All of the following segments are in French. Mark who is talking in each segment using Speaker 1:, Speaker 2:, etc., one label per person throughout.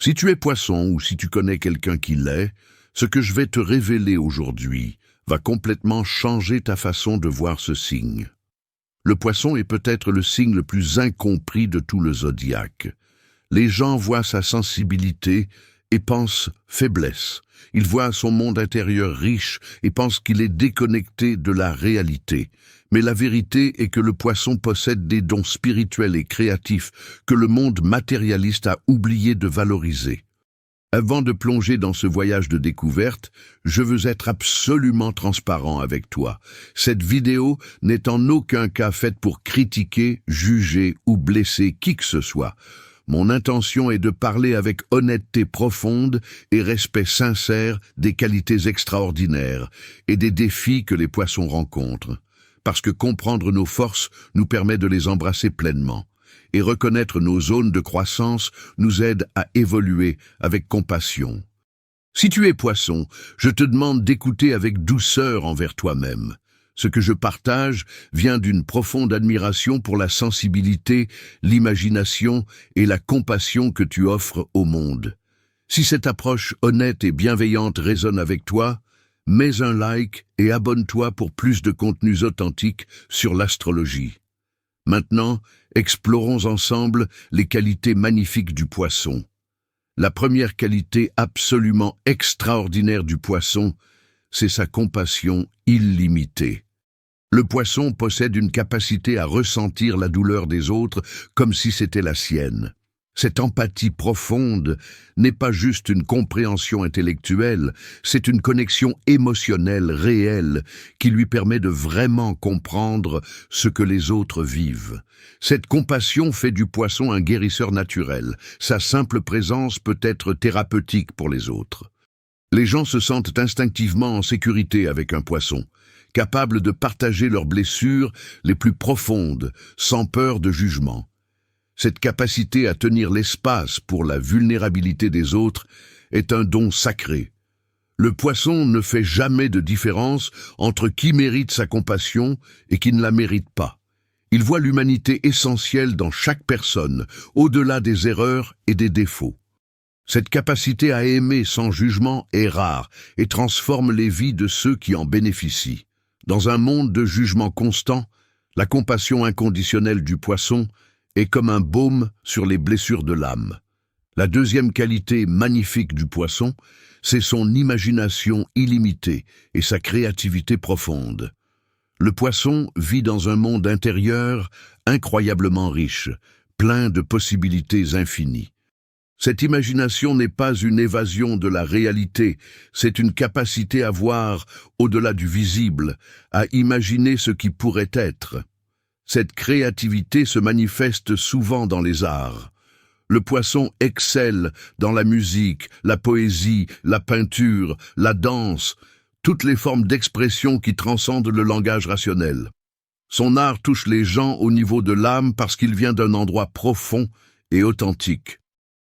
Speaker 1: Si tu es poisson ou si tu connais quelqu'un qui l'est, ce que je vais te révéler aujourd'hui va complètement changer ta façon de voir ce signe. Le poisson est peut-être le signe le plus incompris de tout le zodiaque. Les gens voient sa sensibilité et pensent faiblesse. Ils voient son monde intérieur riche et pensent qu'il est déconnecté de la réalité. Mais la vérité est que le poisson possède des dons spirituels et créatifs que le monde matérialiste a oublié de valoriser. Avant de plonger dans ce voyage de découverte, je veux être absolument transparent avec toi. Cette vidéo n'est en aucun cas faite pour critiquer, juger ou blesser qui que ce soit. Mon intention est de parler avec honnêteté profonde et respect sincère des qualités extraordinaires et des défis que les poissons rencontrent. Parce que comprendre nos forces nous permet de les embrasser pleinement. Et reconnaître nos zones de croissance nous aide à évoluer avec compassion. Si tu es poisson, je te demande d'écouter avec douceur envers toi-même. Ce que je partage vient d'une profonde admiration pour la sensibilité, l'imagination et la compassion que tu offres au monde. Si cette approche honnête et bienveillante résonne avec toi, mets un like et abonne-toi pour plus de contenus authentiques sur l'astrologie. Maintenant, explorons ensemble les qualités magnifiques du poisson. La première qualité absolument extraordinaire du poisson, c'est sa compassion illimitée. Le poisson possède une capacité à ressentir la douleur des autres comme si c'était la sienne. Cette empathie profonde n'est pas juste une compréhension intellectuelle, c'est une connexion émotionnelle réelle qui lui permet de vraiment comprendre ce que les autres vivent. Cette compassion fait du poisson un guérisseur naturel. Sa simple présence peut être thérapeutique pour les autres. Les gens se sentent instinctivement en sécurité avec un poisson, capables de partager leurs blessures les plus profondes, sans peur de jugement. Cette capacité à tenir l'espace pour la vulnérabilité des autres est un don sacré. Le poisson ne fait jamais de différence entre qui mérite sa compassion et qui ne la mérite pas. Il voit l'humanité essentielle dans chaque personne, au-delà des erreurs et des défauts. Cette capacité à aimer sans jugement est rare et transforme les vies de ceux qui en bénéficient. Dans un monde de jugement constant, la compassion inconditionnelle du poisson est comme un baume sur les blessures de l'âme. La deuxième qualité magnifique du poisson, c'est son imagination illimitée et sa créativité profonde. Le poisson vit dans un monde intérieur incroyablement riche, plein de possibilités infinies. Cette imagination n'est pas une évasion de la réalité, c'est une capacité à voir au-delà du visible, à imaginer ce qui pourrait être. Cette créativité se manifeste souvent dans les arts. Le poisson excelle dans la musique, la poésie, la peinture, la danse, toutes les formes d'expression qui transcendent le langage rationnel. Son art touche les gens au niveau de l'âme parce qu'il vient d'un endroit profond et authentique.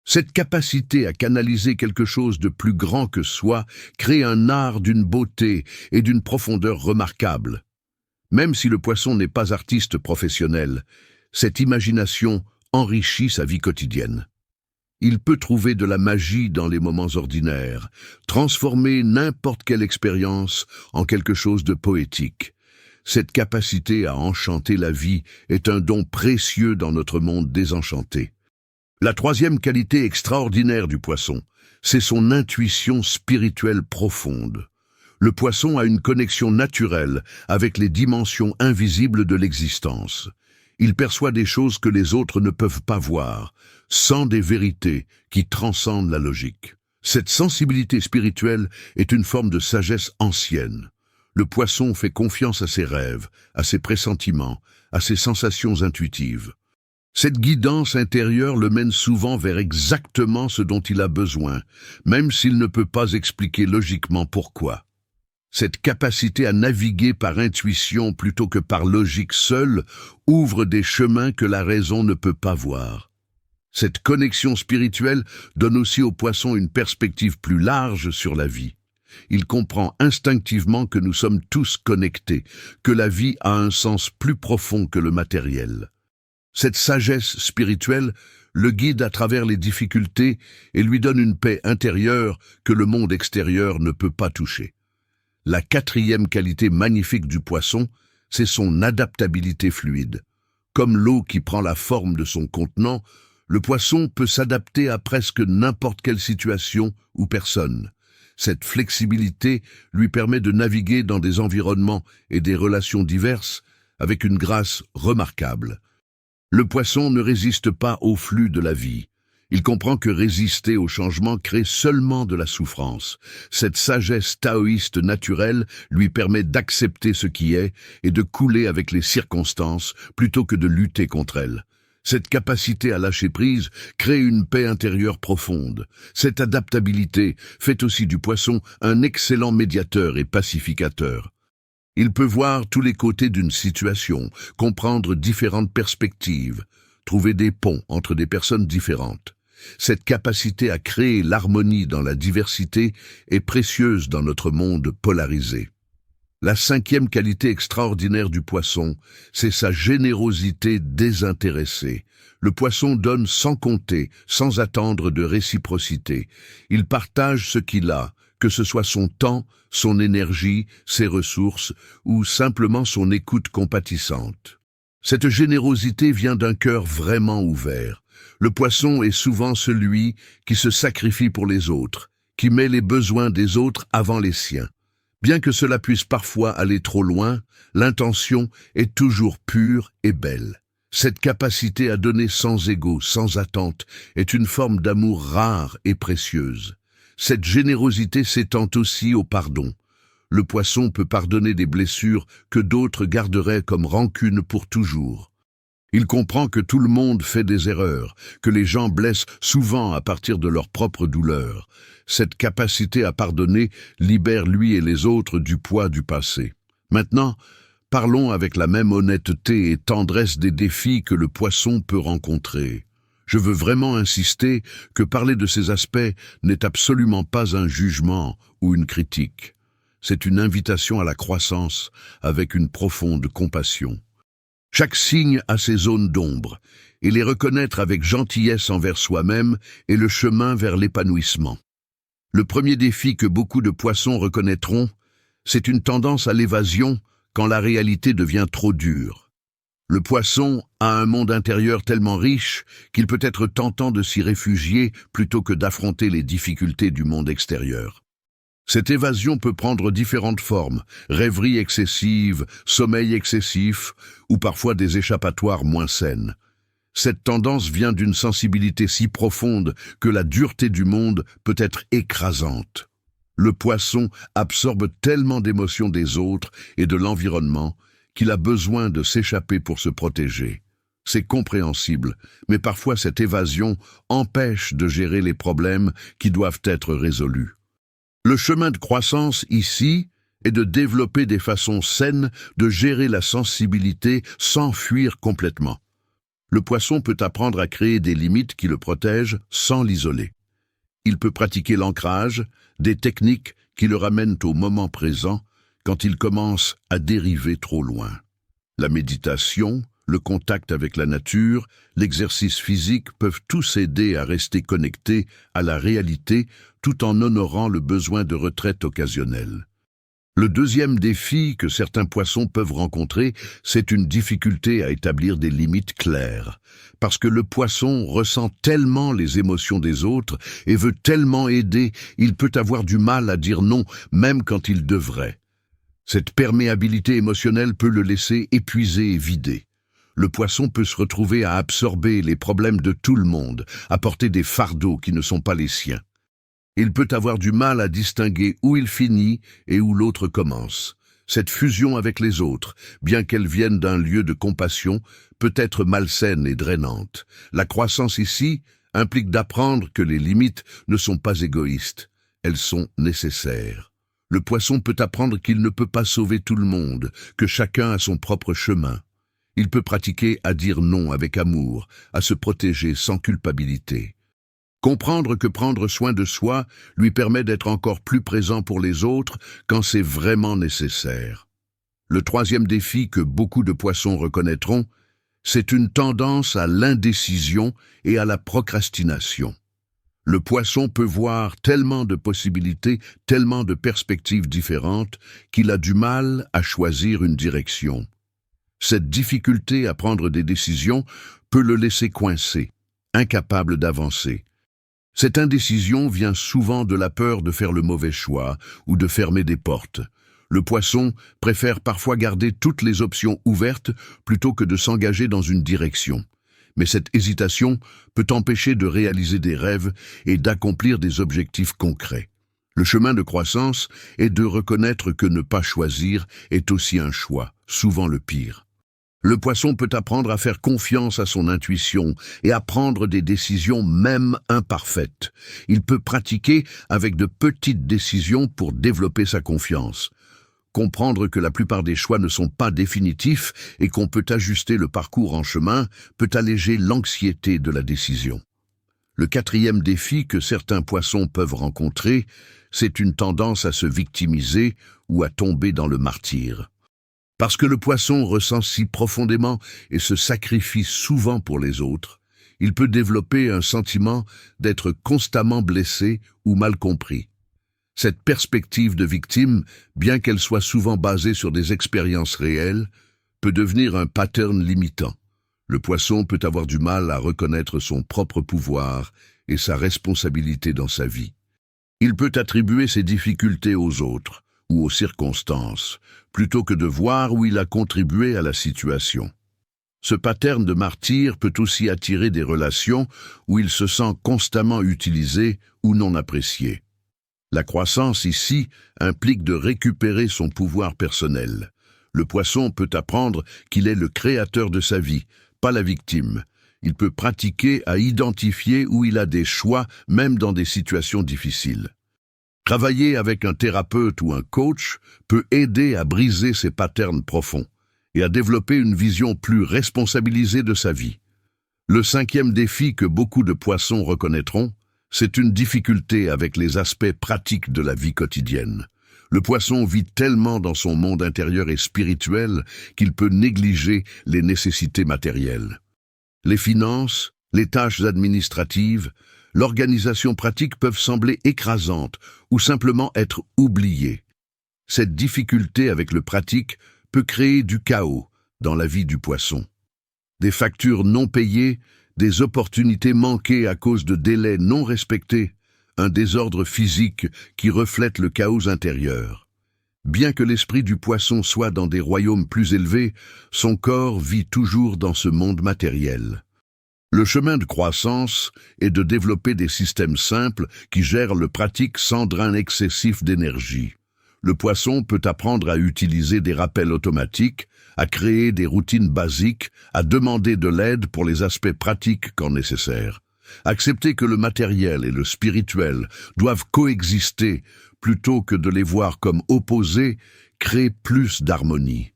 Speaker 1: Cette capacité à canaliser quelque chose de plus grand que soi crée un art d'une beauté et d'une profondeur remarquables. Même si le poisson n'est pas artiste professionnel, cette imagination enrichit sa vie quotidienne. Il peut trouver de la magie dans les moments ordinaires, transformer n'importe quelle expérience en quelque chose de poétique. Cette capacité à enchanter la vie est un don précieux dans notre monde désenchanté. La troisième qualité extraordinaire du poisson, c'est son intuition spirituelle profonde. Le poisson a une connexion naturelle avec les dimensions invisibles de l'existence. Il perçoit des choses que les autres ne peuvent pas voir, sent des vérités qui transcendent la logique. Cette sensibilité spirituelle est une forme de sagesse ancienne. Le poisson fait confiance à ses rêves, à ses pressentiments, à ses sensations intuitives. Cette guidance intérieure le mène souvent vers exactement ce dont il a besoin, même s'il ne peut pas expliquer logiquement pourquoi. Cette capacité à naviguer par intuition plutôt que par logique seule ouvre des chemins que la raison ne peut pas voir. Cette connexion spirituelle donne aussi au poisson une perspective plus large sur la vie. Il comprend instinctivement que nous sommes tous connectés, que la vie a un sens plus profond que le matériel. Cette sagesse spirituelle le guide à travers les difficultés et lui donne une paix intérieure que le monde extérieur ne peut pas toucher. La quatrième qualité magnifique du poisson, c'est son adaptabilité fluide. Comme l'eau qui prend la forme de son contenant, le poisson peut s'adapter à presque n'importe quelle situation ou personne. Cette flexibilité lui permet de naviguer dans des environnements et des relations diverses avec une grâce remarquable. Le poisson ne résiste pas au flux de la vie. Il comprend que résister au changement crée seulement de la souffrance. Cette sagesse taoïste naturelle lui permet d'accepter ce qui est et de couler avec les circonstances plutôt que de lutter contre elles. Cette capacité à lâcher prise crée une paix intérieure profonde. Cette adaptabilité fait aussi du poisson un excellent médiateur et pacificateur. Il peut voir tous les côtés d'une situation, comprendre différentes perspectives, trouver des ponts entre des personnes différentes. Cette capacité à créer l'harmonie dans la diversité est précieuse dans notre monde polarisé. La cinquième qualité extraordinaire du poisson, c'est sa générosité désintéressée. Le poisson donne sans compter, sans attendre de réciprocité. Il partage ce qu'il a, que ce soit son temps, son énergie, ses ressources ou simplement son écoute compatissante. Cette générosité vient d'un cœur vraiment ouvert. Le poisson est souvent celui qui se sacrifie pour les autres, qui met les besoins des autres avant les siens. Bien que cela puisse parfois aller trop loin, l'intention est toujours pure et belle. Cette capacité à donner sans ego, sans attente, est une forme d'amour rare et précieuse. Cette générosité s'étend aussi au pardon. Le poisson peut pardonner des blessures que d'autres garderaient comme rancune pour toujours. Il comprend que tout le monde fait des erreurs, que les gens blessent souvent à partir de leur propre douleur. Cette capacité à pardonner libère lui et les autres du poids du passé. Maintenant, parlons avec la même honnêteté et tendresse des défis que le poisson peut rencontrer. Je veux vraiment insister que parler de ces aspects n'est absolument pas un jugement ou une critique. C'est une invitation à la croissance avec une profonde compassion. Chaque signe a ses zones d'ombre, et les reconnaître avec gentillesse envers soi-même est le chemin vers l'épanouissement. Le premier défi que beaucoup de poissons reconnaîtront, c'est une tendance à l'évasion quand la réalité devient trop dure. Le poisson a un monde intérieur tellement riche qu'il peut être tentant de s'y réfugier plutôt que d'affronter les difficultés du monde extérieur. Cette évasion peut prendre différentes formes, rêverie excessive, sommeil excessif ou parfois des échappatoires moins saines. Cette tendance vient d'une sensibilité si profonde que la dureté du monde peut être écrasante. Le poisson absorbe tellement d'émotions des autres et de l'environnement qu'il a besoin de s'échapper pour se protéger. C'est compréhensible, mais parfois cette évasion empêche de gérer les problèmes qui doivent être résolus. Le chemin de croissance ici est de développer des façons saines de gérer la sensibilité sans fuir complètement. Le poisson peut apprendre à créer des limites qui le protègent sans l'isoler. Il peut pratiquer l'ancrage, des techniques qui le ramènent au moment présent quand il commence à dériver trop loin. La méditation, le contact avec la nature, l'exercice physique peuvent tous aider à rester connectés à la réalité tout en honorant le besoin de retraite occasionnelle. Le deuxième défi que certains poissons peuvent rencontrer, c'est une difficulté à établir des limites claires. Parce que le poisson ressent tellement les émotions des autres et veut tellement aider, il peut avoir du mal à dire non, même quand il devrait. Cette perméabilité émotionnelle peut le laisser épuisé et vidé. Le poisson peut se retrouver à absorber les problèmes de tout le monde, à porter des fardeaux qui ne sont pas les siens. Il peut avoir du mal à distinguer où il finit et où l'autre commence. Cette fusion avec les autres, bien qu'elle vienne d'un lieu de compassion, peut être malsaine et drainante. La croissance ici implique d'apprendre que les limites ne sont pas égoïstes, elles sont nécessaires. Le poisson peut apprendre qu'il ne peut pas sauver tout le monde, que chacun a son propre chemin. Il peut pratiquer à dire non avec amour, à se protéger sans culpabilité. Comprendre que prendre soin de soi lui permet d'être encore plus présent pour les autres quand c'est vraiment nécessaire. Le troisième défi que beaucoup de poissons reconnaîtront, C'est une tendance à l'indécision et à la procrastination. Le poisson peut voir tellement de possibilités, tellement de perspectives différentes, qu'il a du mal à choisir une direction. Cette difficulté à prendre des décisions peut le laisser coincé, incapable d'avancer. Cette indécision vient souvent de la peur de faire le mauvais choix ou de fermer des portes. Le poisson préfère parfois garder toutes les options ouvertes plutôt que de s'engager dans une direction. Mais cette hésitation peut empêcher de réaliser des rêves et d'accomplir des objectifs concrets. Le chemin de croissance est de reconnaître que ne pas choisir est aussi un choix, souvent le pire. Le poisson peut apprendre à faire confiance à son intuition et à prendre des décisions même imparfaites. Il peut pratiquer avec de petites décisions pour développer sa confiance. Comprendre que la plupart des choix ne sont pas définitifs et qu'on peut ajuster le parcours en chemin peut alléger l'anxiété de la décision. Le quatrième défi que certains poissons peuvent rencontrer, c'est une tendance à se victimiser ou à tomber dans le martyre. Parce que le poisson ressent si profondément et se sacrifie souvent pour les autres, il peut développer un sentiment d'être constamment blessé ou mal compris. Cette perspective de victime, bien qu'elle soit souvent basée sur des expériences réelles, peut devenir un pattern limitant. Le poisson peut avoir du mal à reconnaître son propre pouvoir et sa responsabilité dans sa vie. Il peut attribuer ses difficultés aux autres ou aux circonstances, plutôt que de voir où il a contribué à la situation. Ce pattern de martyr peut aussi attirer des relations où il se sent constamment utilisé ou non apprécié. La croissance ici implique de récupérer son pouvoir personnel. Le poisson peut apprendre qu'il est le créateur de sa vie, pas la victime. Il peut pratiquer à identifier où il a des choix, même dans des situations difficiles. Travailler avec un thérapeute ou un coach peut aider à briser ces patterns profonds et à développer une vision plus responsabilisée de sa vie. Le cinquième défi que beaucoup de poissons reconnaîtront, c'est une difficulté avec les aspects pratiques de la vie quotidienne. Le poisson vit tellement dans son monde intérieur et spirituel qu'il peut négliger les nécessités matérielles. Les finances, les tâches administratives, l'organisation pratique peuvent sembler écrasantes ou simplement être oubliées. Cette difficulté avec le pratique peut créer du chaos dans la vie du poisson. Des factures non payées, des opportunités manquées à cause de délais non respectés, un désordre physique qui reflète le chaos intérieur. Bien que l'esprit du poisson soit dans des royaumes plus élevés, son corps vit toujours dans ce monde matériel. Le chemin de croissance est de développer des systèmes simples qui gèrent le pratique sans drain excessif d'énergie. Le poisson peut apprendre à utiliser des rappels automatiques, à créer des routines basiques, à demander de l'aide pour les aspects pratiques quand nécessaire. Accepter que le matériel et le spirituel doivent coexister plutôt que de les voir comme opposés crée plus d'harmonie.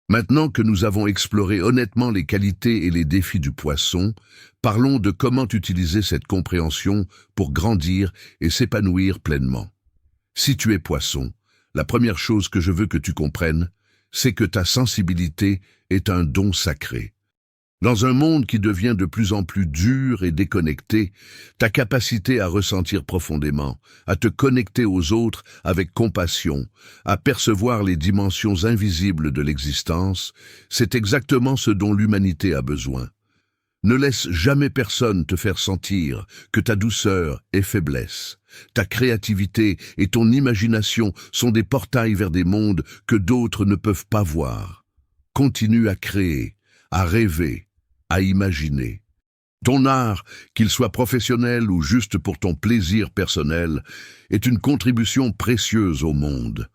Speaker 1: Maintenant que nous avons exploré honnêtement les qualités et les défis du poisson, parlons de comment utiliser cette compréhension pour grandir et s'épanouir pleinement. Si tu es poisson, la première chose que je veux que tu comprennes, c'est que ta sensibilité est un don sacré. Dans un monde qui devient de plus en plus dur et déconnecté, ta capacité à ressentir profondément, à te connecter aux autres avec compassion, à percevoir les dimensions invisibles de l'existence, c'est exactement ce dont l'humanité a besoin. Ne laisse jamais personne te faire sentir que ta douceur est faiblesse. Ta créativité et ton imagination sont des portails vers des mondes que d'autres ne peuvent pas voir. Continue à créer, à rêver, à imaginer. Ton art, qu'il soit professionnel ou juste pour ton plaisir personnel, est une contribution précieuse au monde.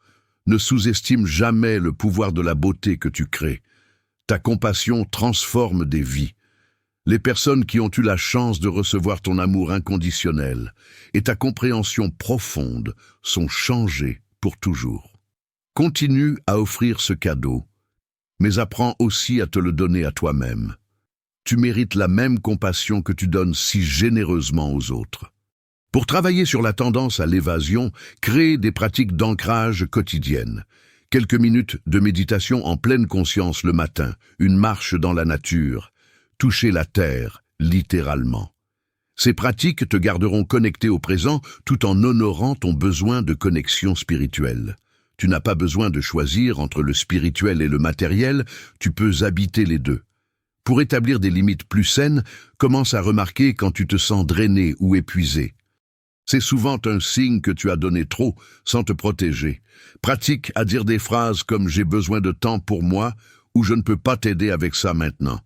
Speaker 1: Ne sous-estime jamais le pouvoir de la beauté que tu crées. Ta compassion transforme des vies. Les personnes qui ont eu la chance de recevoir ton amour inconditionnel et ta compréhension profonde sont changées pour toujours. Continue à offrir ce cadeau, mais apprends aussi à te le donner à toi-même. Tu mérites la même compassion que tu donnes si généreusement aux autres. Pour travailler sur la tendance à l'évasion, crée des pratiques d'ancrage quotidiennes. Quelques minutes de méditation en pleine conscience le matin, une marche dans la nature, toucher la terre, littéralement. Ces pratiques te garderont connecté au présent tout en honorant ton besoin de connexion spirituelle. Tu n'as pas besoin de choisir entre le spirituel et le matériel, tu peux habiter les deux. Pour établir des limites plus saines, commence à remarquer quand tu te sens drainé ou épuisé. C'est souvent un signe que tu as donné trop sans te protéger. Pratique à dire des phrases comme « j'ai besoin de temps pour moi » ou « je ne peux pas t'aider avec ça maintenant ».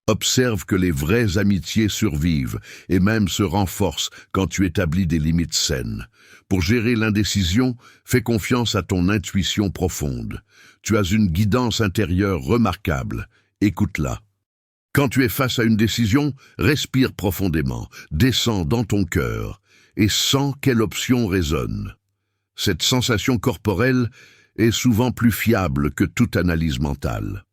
Speaker 1: Observe que les vraies amitiés survivent et même se renforcent quand tu établis des limites saines. Pour gérer l'indécision, fais confiance à ton intuition profonde. Tu as une guidance intérieure remarquable. Écoute-la. Quand tu es face à une décision, respire profondément, descends dans ton cœur et sens quelle option résonne. Cette sensation corporelle est souvent plus fiable que toute analyse mentale.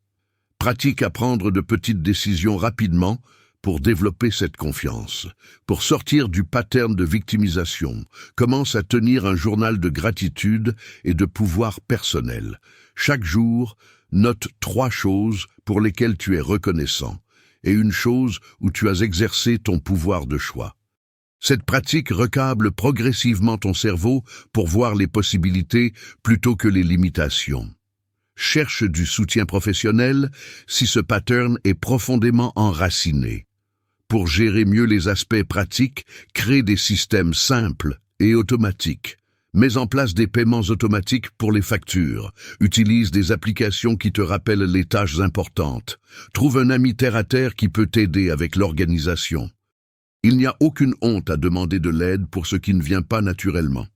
Speaker 1: Pratique à prendre de petites décisions rapidement pour développer cette confiance. Pour sortir du pattern de victimisation, commence à tenir un journal de gratitude et de pouvoir personnel. Chaque jour, note 3 choses pour lesquelles tu es reconnaissant et une chose où tu as exercé ton pouvoir de choix. Cette pratique recable progressivement ton cerveau pour voir les possibilités plutôt que les limitations. Cherche du soutien professionnel si ce pattern est profondément enraciné. Pour gérer mieux les aspects pratiques, crée des systèmes simples et automatiques. Mets en place des paiements automatiques pour les factures. Utilise des applications qui te rappellent les tâches importantes. Trouve un ami terre-à-terre qui peut t'aider avec l'organisation. Il n'y a aucune honte à demander de l'aide pour ce qui ne vient pas naturellement.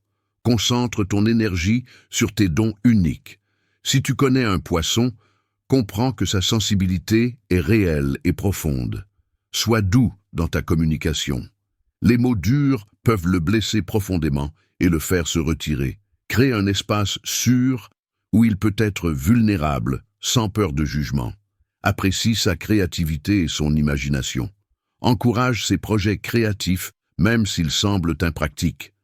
Speaker 1: Concentre ton énergie sur tes dons uniques. Si tu connais un poisson, comprends que sa sensibilité est réelle et profonde. Sois doux dans ta communication. Les mots durs peuvent le blesser profondément et le faire se retirer. Crée un espace sûr où il peut être vulnérable, sans peur de jugement. Apprécie sa créativité et son imagination. Encourage ses projets créatifs, même s'ils semblent impratiques.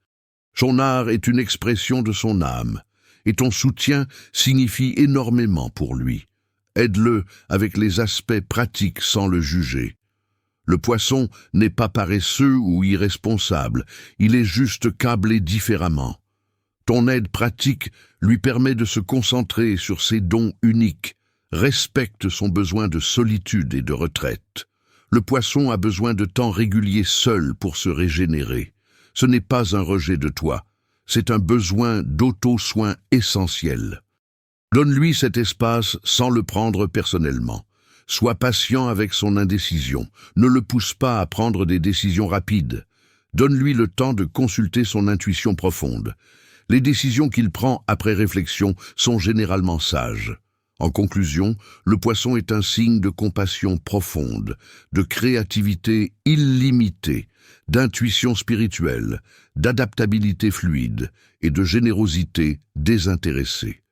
Speaker 1: Son art est une expression de son âme, et ton soutien signifie énormément pour lui. Aide-le avec les aspects pratiques sans le juger. Le poisson n'est pas paresseux ou irresponsable, il est juste câblé différemment. Ton aide pratique lui permet de se concentrer sur ses dons uniques. Respecte son besoin de solitude et de retraite. Le poisson a besoin de temps régulier seul pour se régénérer. Ce n'est pas un rejet de toi, c'est un besoin d'auto-soin essentiel. Donne-lui cet espace sans le prendre personnellement. Sois patient avec son indécision. Ne le pousse pas à prendre des décisions rapides. Donne-lui le temps de consulter son intuition profonde. Les décisions qu'il prend après réflexion sont généralement sages. En conclusion, le poisson est un signe de compassion profonde, de créativité illimitée, d'intuition spirituelle, d'adaptabilité fluide et de générosité désintéressée.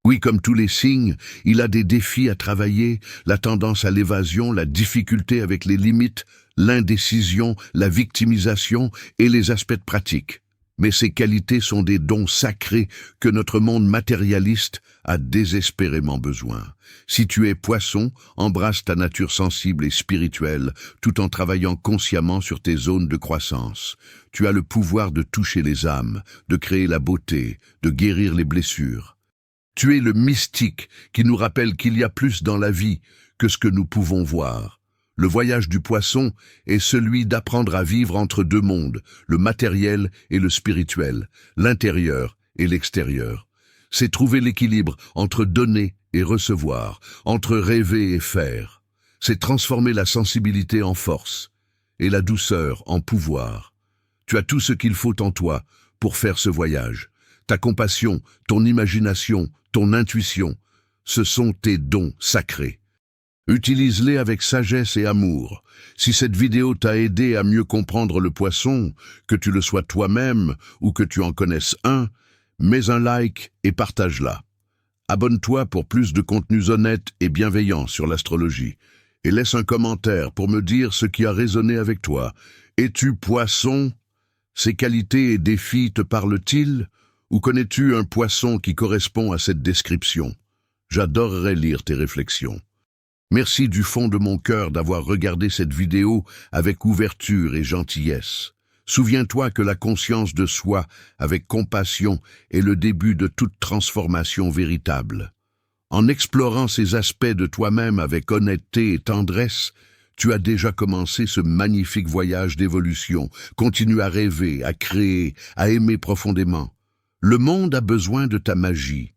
Speaker 1: Oui, comme tous les signes, il a des défis à travailler, la tendance à l'évasion, la difficulté avec les limites, l'indécision, la victimisation et les aspects pratiques. Mais ces qualités sont des dons sacrés que notre monde matérialiste a désespérément besoin. Si tu es poisson, embrasse ta nature sensible et spirituelle tout en travaillant consciemment sur tes zones de croissance. Tu as le pouvoir de toucher les âmes, de créer la beauté, de guérir les blessures. Tu es le mystique qui nous rappelle qu'il y a plus dans la vie que ce que nous pouvons voir. Le voyage du poisson est celui d'apprendre à vivre entre deux mondes, le matériel et le spirituel, l'intérieur et l'extérieur. C'est trouver l'équilibre entre donner et recevoir, entre rêver et faire. C'est transformer la sensibilité en force et la douceur en pouvoir. Tu as tout ce qu'il faut en toi pour faire ce voyage. Ta compassion, ton imagination, ton intuition, ce sont tes dons sacrés. Utilise-les avec sagesse et amour. Si cette vidéo t'a aidé à mieux comprendre le poisson, que tu le sois toi-même ou que tu en connaisses un, mets un like et partage-la. Abonne-toi pour plus de contenus honnêtes et bienveillants sur l'astrologie. Et laisse un commentaire pour me dire ce qui a résonné avec toi. Es-tu poisson? Ces qualités et défis te parlent-ils? Ou connais-tu un poisson qui correspond à cette description? J'adorerais lire tes réflexions. Merci du fond de mon cœur d'avoir regardé cette vidéo avec ouverture et gentillesse. Souviens-toi que la conscience de soi, avec compassion, est le début de toute transformation véritable. En explorant ces aspects de toi-même avec honnêteté et tendresse, tu as déjà commencé ce magnifique voyage d'évolution. Continue à rêver, à créer, à aimer profondément. Le monde a besoin de ta magie.